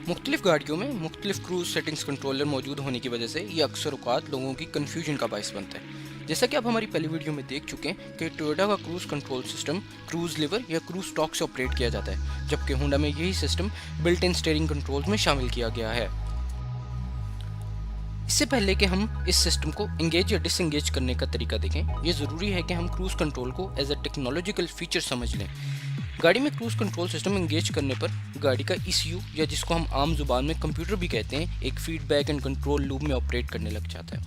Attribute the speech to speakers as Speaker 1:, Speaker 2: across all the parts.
Speaker 1: मुख्तलिफ गाड़ियों में मुख्तलिफ क्रूज सेटिंग्स कंट्रोलर मौजूद होने की वजह से ये अक्सर औकात लोगों की कन्फ्यूजन का बायस बनता है। जैसा कि आप हमारी पहली वीडियो में देख चुके हैं कि टोयोटा का cruise control system cruise lever या क्रूज टॉक से ऑपरेट किया जाता है, जबकि होंडा में यही system built in steering controls में शामिल किया गया है। इससे पहले कि हम इस सिस्टम को इंगेज या डिसएंगेज करने का तरीका देखें, ये ज़रूरी है कि हम क्रूज कंट्रोल को एज अ टेक्नोलॉजिकल फीचर समझ लें। गाड़ी में क्रूज कंट्रोल सिस्टम इंगेज करने पर गाड़ी का ECU या जिसको हम आम जुबान में कंप्यूटर भी कहते हैं, एक फीडबैक एंड कंट्रोल लूप में ऑपरेट करने लग जाता है।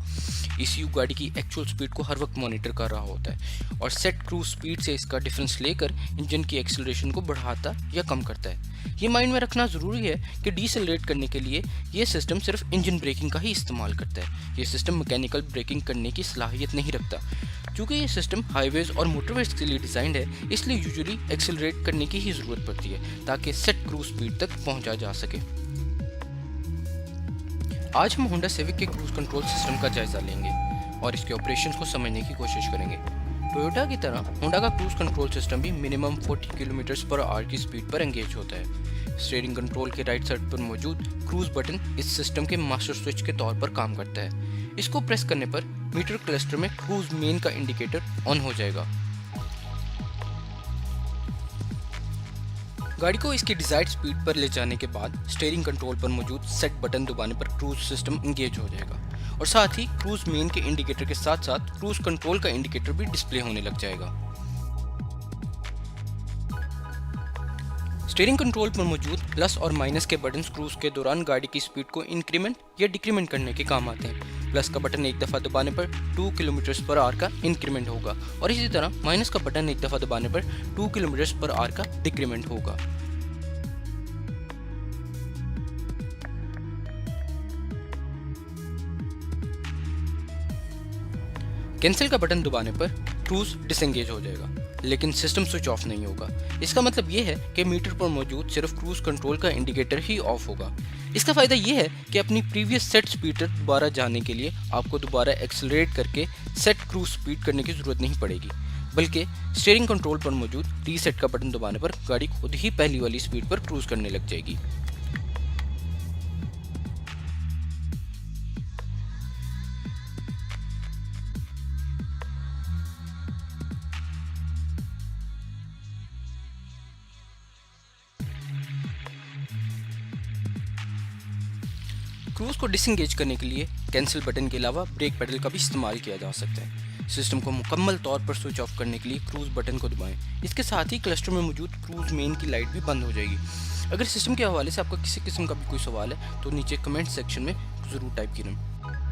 Speaker 1: ECU गाड़ी की एक्चुअल स्पीड को हर वक्त मॉनिटर कर रहा होता है और सेट क्रूज स्पीड से इसका डिफरेंस लेकर इंजन की एक्सेलरेशन को बढ़ाता या कम करता है। ये माइंड में रखना ज़रूरी है कि डिसेलरेट करने के लिए ये सिस्टम सिर्फ इंजन ब्रेकिंग का ही इस्तेमाल करता है। ये सिस्टम मैकेनिकल ब्रेकिंग करने की सलाहियत नहीं रखता। चूँकि ये सिस्टम हाईवेज और मोटरवेज के लिए डिज़ाइंड है, इसलिए यूजुअली एक्सेलरेट करने की ही ज़रूरत पड़ती है ताकि सेट क्रूज स्पीड तक पहुंचा जा सके। आज हम होंडा सिविक के क्रूज कंट्रोल सिस्टम का जायजा लेंगे और इसके ऑपरेशंस को समझने की कोशिश करेंगे। टोयोटा की तरह होंडा का क्रूज कंट्रोल सिस्टम भी मिनिमम 40 किलोमीटर/आवर की स्पीड पर एंगेज होता है। स्टीयरिंग कंट्रोल के राइट साइड पर मौजूद क्रूज बटन इस सिस्टम के मास्टर स्विच के तौर पर काम करता है। इसको प्रेस करने पर मीटर क्लस्टर में क्रूज मेन का इंडिकेटर ऑन हो जाएगा। गाड़ी को इसकी डिजायर्ड स्पीड पर ले जाने के बाद स्टीयरिंग कंट्रोल पर मौजूद सेट बटन दबाने पर क्रूज सिस्टम इंगेज हो जाएगा और साथ ही क्रूज मेन के इंडिकेटर के साथ साथ क्रूज कंट्रोल का इंडिकेटर भी डिस्प्ले होने लग जाएगा। स्टीयरिंग कंट्रोल पर मौजूद प्लस और माइनस के बटन क्रूज के दौरान गाड़ी की स्पीड को इंक्रीमेंट या डिक्रीमेंट करने के काम आते हैं। प्लस का बटन एक दफ़ा दबाने पर 2 किलोमीटर/आवर का इंक्रीमेंट होगा और इसी तरह माइनस का बटन एक दफ़ा दबाने पर 2 किलोमीटर/आवर का डिक्रीमेंट होगा। कैंसिल का बटन दबाने पर क्रूज डिसएंगेज हो जाएगा, लेकिन सिस्टम स्विच ऑफ नहीं होगा। इसका मतलब ये है कि मीटर पर मौजूद सिर्फ क्रूज कंट्रोल का इंडिकेटर ही ऑफ होगा। इसका फ़ायदा ये है कि अपनी प्रीवियस सेट स्पीड तक दोबारा जाने के लिए आपको दोबारा एक्सेलरेट करके सेट क्रूज स्पीड करने की ज़रूरत नहीं पड़ेगी, बल्कि स्टीयरिंग कंट्रोल पर मौजूद रीसेट का बटन दबाने पर गाड़ी खुद ही पहली वाली स्पीड पर क्रूज करने लग जाएगी। क्रूज को डिसएंगेज करने के लिए कैंसिल बटन के अलावा ब्रेक पेडल का भी इस्तेमाल किया जा सकता है। सिस्टम को मुकम्मल तौर पर स्विच ऑफ करने के लिए क्रूज बटन को दबाएं। इसके साथ ही क्लस्टर में मौजूद क्रूज मेन की लाइट भी बंद हो जाएगी। अगर सिस्टम के हवाले से आपका किसी किस्म का भी कोई सवाल है तो नीचे कमेंट सेक्शन में ज़रूर टाइप करें।